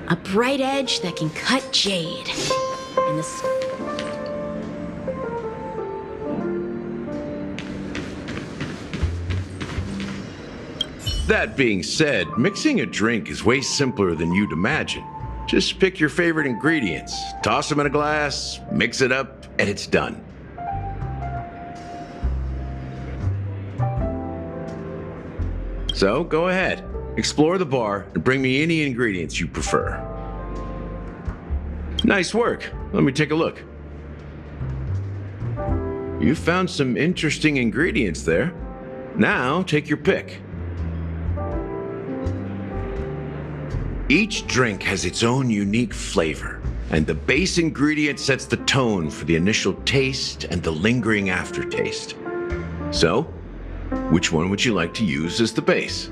A bright edge that can cut jade. And the That being said, mixing a drink is way simpler than you'd imagine. Just pick your favorite ingredients, toss them in a glass, mix it up, and it's done. So go ahead, explore the bar and bring me any ingredients you prefer. Nice work. Let me take a look. You found some interesting ingredients there. Now take your pick. Each drink has its own unique flavor, and the base ingredient sets the tone for the initial taste and the lingering aftertaste. So, which one would you like to use as the base?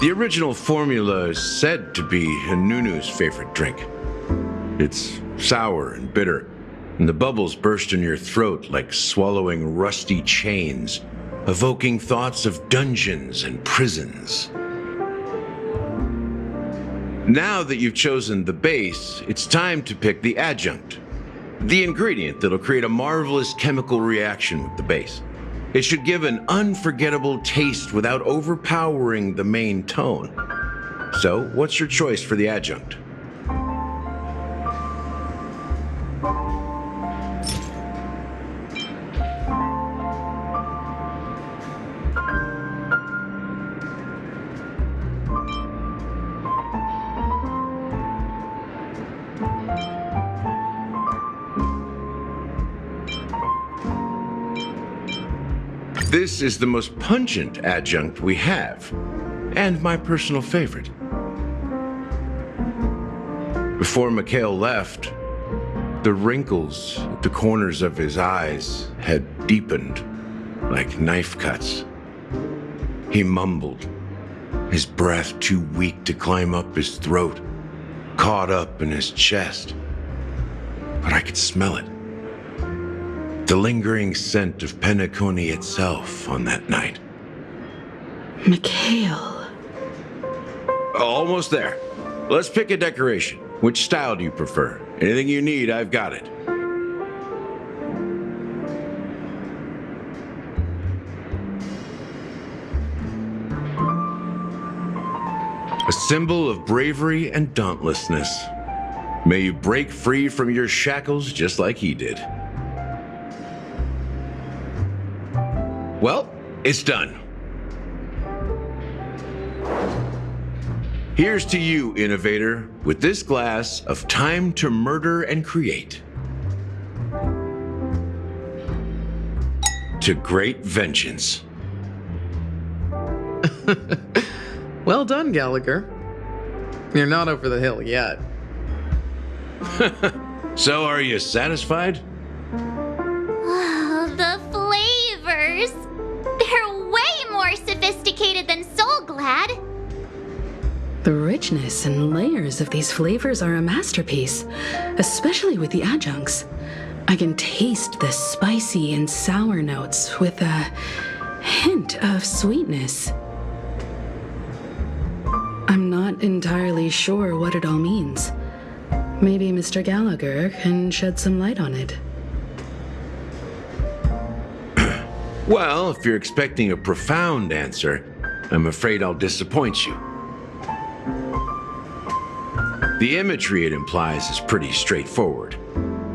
The original formula is said to be Nunu's favorite drink. It's sour and bitter, and the bubbles burst in your throat like swallowing rusty chains, evoking thoughts of dungeons and prisons. Now that you've chosen the base, it's time to pick the adjunct, the ingredient that'll create a marvelous chemical reaction with the base. It should give an unforgettable taste without overpowering the main tone. So, what's your choice for the adjunct? This is the most pungent adjunct we have, and my personal favorite. Before Mikhail left, the wrinkles at the corners of his eyes had deepened like knife cuts. He mumbled, his breath too weak to climb up his throat, caught up in his chest. But I could smell it. The lingering scent of Penacony itself on that night. Mikhail. Almost there. Let's pick a decoration. Which style do you prefer? Anything you need, I've got it. A symbol of bravery and dauntlessness. May you break free from your shackles just like he did. Well, it's done. Here's to you, innovator, with this glass of time to murder and create. To great vengeance. Well done, Gallagher. You're not over the hill yet. So, are you satisfied? The flavors! They're way more sophisticated than Soul Glad. The richness and layers of these flavors are a masterpiece, especially with the adjuncts. I can taste the spicy and sour notes with a hint of sweetness. I'm not entirely sure what it all means. Maybe Mr. Gallagher can shed some light on it. Well, if you're expecting a profound answer, I'm afraid I'll disappoint you. The imagery it implies is pretty straightforward.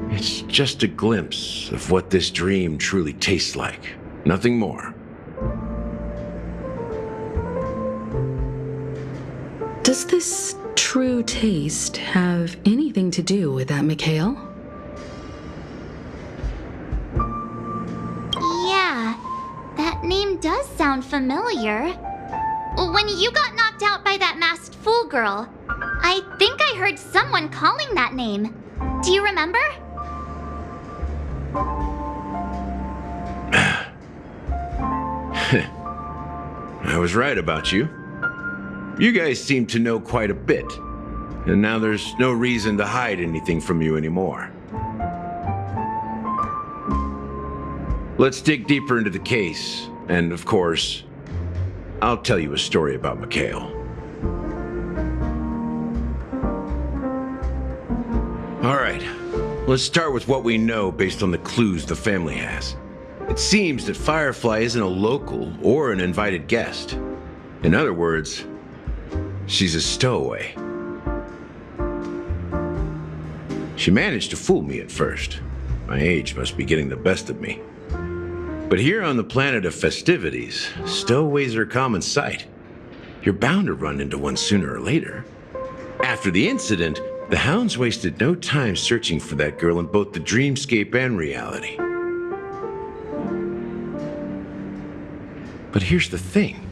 It's just a glimpse of what this dream truly tastes like. Nothing more. Does this true taste have anything to do with that, Mikhail? Yeah, that name does sound familiar. When you got knocked out by that masked fool girl, I think I heard someone calling that name. Do you remember? I was right about you. You guys seem to know quite a bit, and now there's no reason to hide anything from you anymore. Let's dig deeper into the case, and of course, I'll tell you a story about Mikhail. All right, let's start with what we know based on the clues the family has. It seems that Firefly isn't a local or an invited guest. In other words, she's a stowaway. She managed to fool me at first. My age must be getting the best of me. But here on the planet of festivities, stowaways are a common sight. You're bound to run into one sooner or later. After the incident, the hounds wasted no time searching for that girl in both the dreamscape and reality. But here's the thing.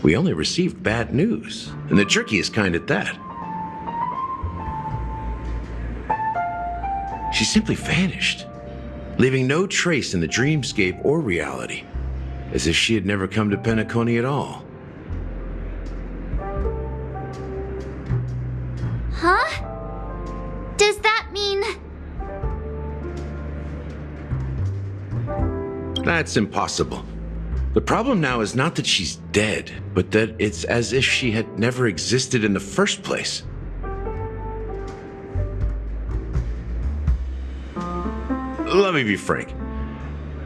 We only received bad news, and the trickiest kind at that. She simply vanished, leaving no trace in the dreamscape or reality, as if she had never come to Penacony at all. Huh? Does that mean... That's impossible. The problem now is not that she's dead, but that it's as if she had never existed in the first place. Let me be frank.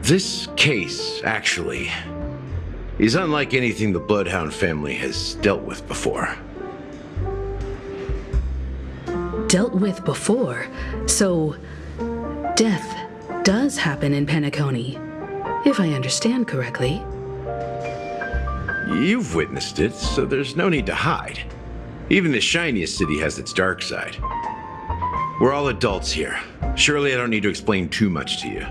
This case, actually, is unlike anything the Bloodhound family has dealt with before. Dealt with before? So, death does happen in Penacony, if I understand correctly. You've witnessed it, so there's no need to hide. Even the shiniest city has its dark side. We're all adults here. Surely I don't need to explain too much to you.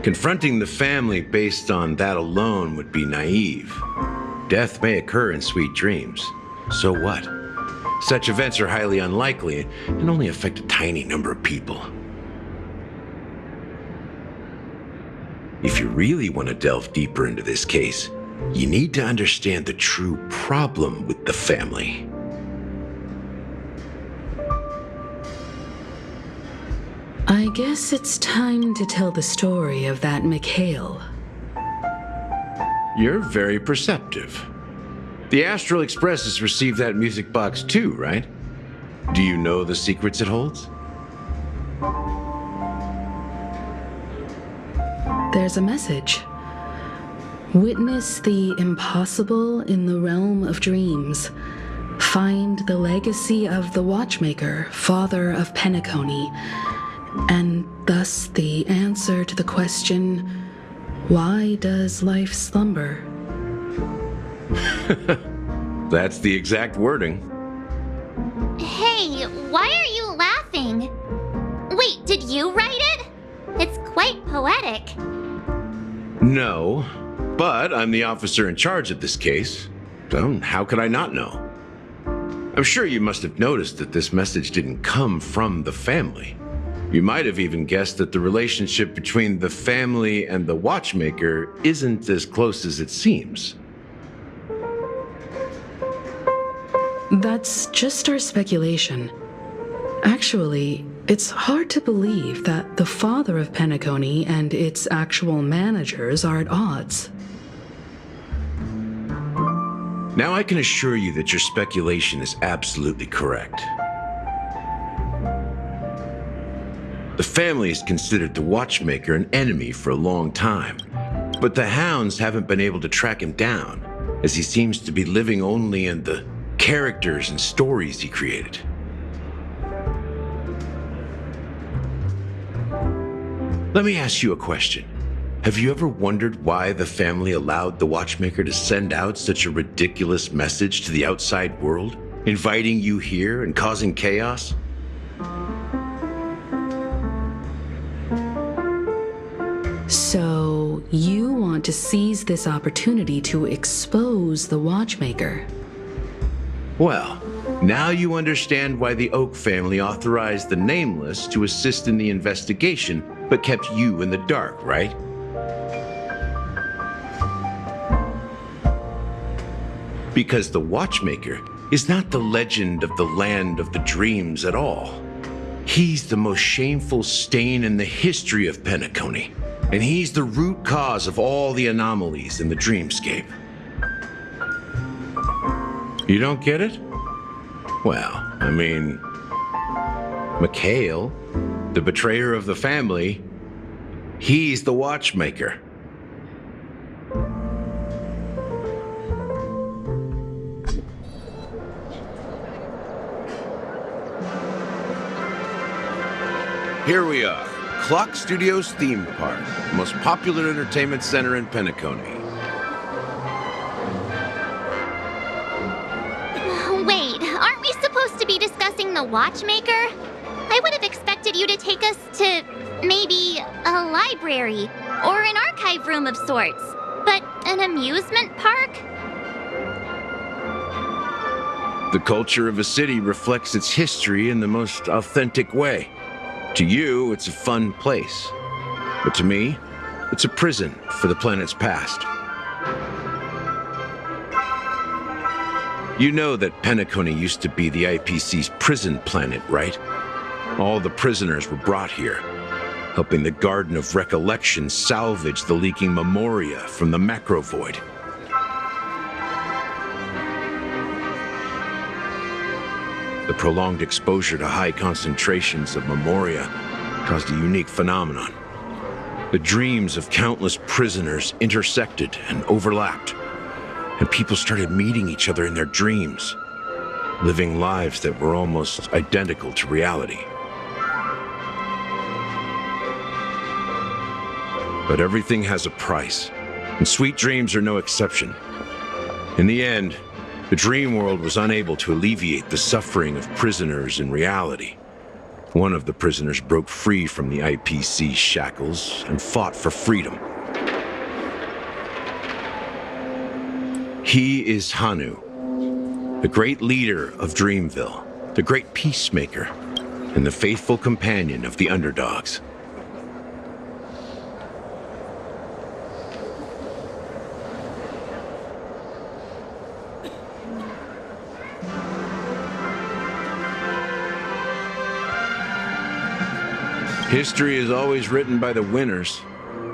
Confronting the family based on that alone would be naive. Death may occur in sweet dreams. So what? Such events are highly unlikely and only affect a tiny number of people. If you really want to delve deeper into this case, you need to understand the true problem with the family. I guess it's time to tell the story of that Mikhail. You're very perceptive. The Astral Express has received that music box too, right? Do you know the secrets it holds? There's a message. Witness the impossible in the realm of dreams. Find the legacy of the Watchmaker, father of Penacony, and thus the answer to the question, why does life slumber? That's the exact wording. Hey, why are you laughing? Wait, did you write it? It's quite poetic. No, but I'm the officer in charge of this case, so how could I not know? I'm sure you must have noticed that this message didn't come from the family. You might have even guessed that the relationship between the family and the Watchmaker isn't as close as it seems. That's just our speculation. Actually, it's hard to believe that the father of Penacony and its actual managers are at odds. Now I can assure you that your speculation is absolutely correct. The family has considered the Watchmaker an enemy for a long time, but the hounds haven't been able to track him down, as he seems to be living only in the characters and stories he created. Let me ask you a question. Have you ever wondered why the family allowed the Watchmaker to send out such a ridiculous message to the outside world, inviting you here and causing chaos? So, you want want to seize this opportunity to expose the Watchmaker. Well, now you understand why the Oak family authorized the Nameless to assist in the investigation, but kept you in the dark, right? Because the Watchmaker is not the legend of the land of the dreams at all. He's the most shameful stain in the history of Penacony, and he's the root cause of all the anomalies in the dreamscape. You don't get it? Well, I mean, Mikhail, the betrayer of the family, he's the Watchmaker. Here we are, Clock Studios theme park, the most popular entertainment center in Penacony. Wait, aren't we supposed to be discussing the Watchmaker? I would have expected you to take us to maybe a library or an archive room of sorts. But an amusement park? The culture of a city reflects its history in the most authentic way. To you, it's a fun place. But to me, it's a prison for the planet's past. You know that Penacony used to be the IPC's prison planet, right? All the prisoners were brought here, helping the Garden of Recollection salvage the leaking memoria from the macro void. The prolonged exposure to high concentrations of memoria caused a unique phenomenon. The dreams of countless prisoners intersected and overlapped, and people started meeting each other in their dreams, living lives that were almost identical to reality. But everything has a price, and sweet dreams are no exception. In the end, the dream world was unable to alleviate the suffering of prisoners in reality. One of the prisoners broke free from the IPC shackles and fought for freedom. He is Hanu, the great leader of Dreamville, the great peacemaker, and the faithful companion of the underdogs. History is always written by the winners.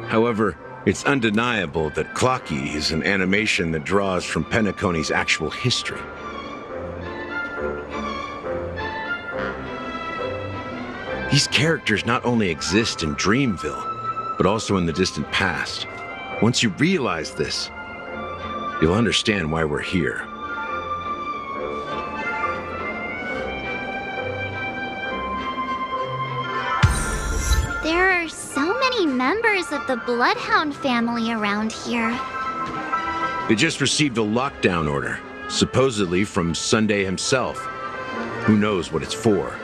However, it's undeniable that Clocky is an animation that draws from Penacony's actual history. These characters not only exist in Dreamville, but also in the distant past. Once you realize this, you'll understand why we're here. There are so many members of the Bloodhound family around here. They just received a lockdown order, supposedly from Sunday himself. Who knows what it's for?